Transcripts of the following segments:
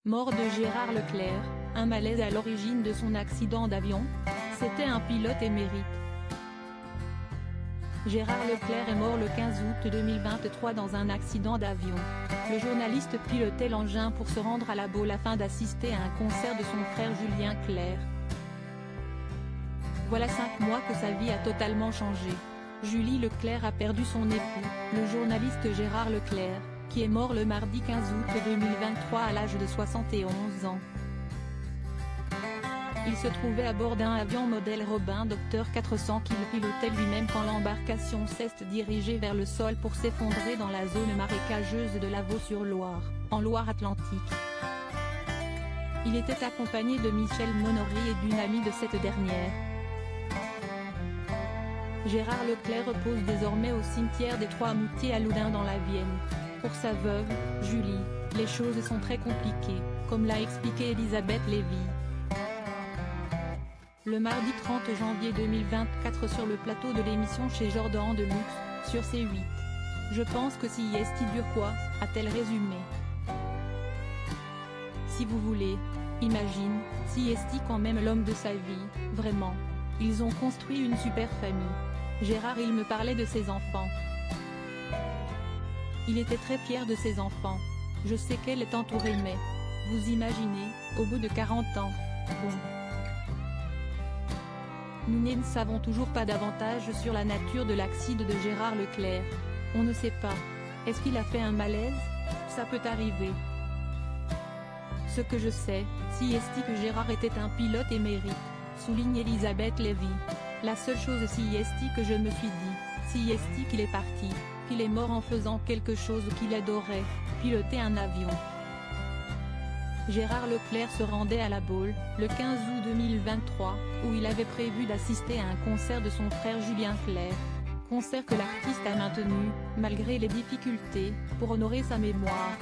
Mort de Gérard Leclerc, un malaise à l'origine de son accident d'avion. C'était un pilote émérite. Gérard Leclerc est mort le 15 août 2023 dans un accident d'avion. Le journaliste pilotait l'engin pour se rendre à La Baule afin d'assister à un concert de son frère Julien Clerc. Voilà 5 mois que sa vie a totalement changé. Julie Leclerc a perdu son époux, le journaliste Gérard Leclerc, qui est mort le mardi 15 août 2023 à l'âge de 71 ans. Il se trouvait à bord d'un avion modèle Robin Docteur 400 qu'il pilotait lui-même quand l'embarcation s'est dirigée vers le sol pour s'effondrer dans la zone marécageuse de Lavaux-sur-Loire, en Loire-Atlantique. Il était accompagné de Michel Monory et d'une amie de cette dernière. Gérard Leclerc repose désormais au cimetière des Trois-Moutiers à Loudun dans la Vienne. Pour sa veuve, Julie, les choses sont très compliquées, comme l'a expliqué Elisabeth Lévy. Le mardi 30 janvier 2024 sur le plateau de l'émission chez Jordan de Luxe, sur C8. Je pense que si est dure quoi, a-t-elle résumé. Si vous voulez, imagine, si est quand même l'homme de sa vie, vraiment. Ils ont construit une super famille. Gérard il me parlait de ses enfants. Il était très fier de ses enfants. Je sais qu'elle est entourée mais, vous imaginez, au bout de 40 ans, bon. Nous ne savons toujours pas davantage sur la nature de l'accident de Gérard Leclerc. On ne sait pas. Est-ce qu'il a fait un malaise? Ça peut arriver. Ce que je sais, si est que Gérard était un pilote émérite, souligne Elisabeth Lévy. La seule chose si est que je me suis dit, si est qu'il est parti, qu'il est mort en faisant quelque chose qu'il adorait, piloter un avion. Gérard Leclerc se rendait à La Baule, le 15 août 2023, où il avait prévu d'assister à un concert de son frère Julien Clerc. Concert que l'artiste a maintenu, malgré les difficultés, pour honorer sa mémoire.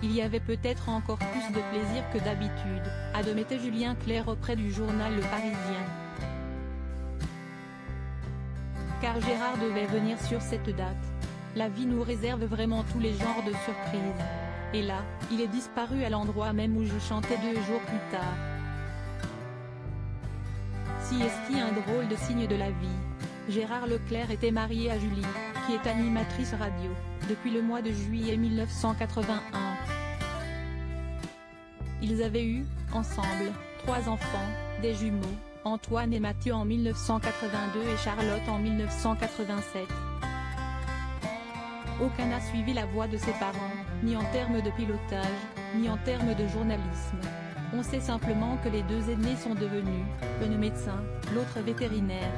Il y avait peut-être encore plus de plaisir que d'habitude, admettait Julien Clerc auprès du journal Le Parisien. Car Gérard devait venir sur cette date. La vie nous réserve vraiment tous les genres de surprises. Et là, il est disparu à l'endroit même où je chantais 2 jours plus tard. Si est un drôle de signe de la vie. Gérard Leclerc était marié à Julie, qui est animatrice radio, depuis le mois de juillet 1981. Ils avaient eu, ensemble, 3 enfants, des jumeaux, Antoine et Mathieu en 1982 et Charlotte en 1987. Aucun n'a suivi la voie de ses parents, ni en termes de pilotage, ni en termes de journalisme. On sait simplement que les 2 aînés sont devenus, l'un médecin, l'autre vétérinaire.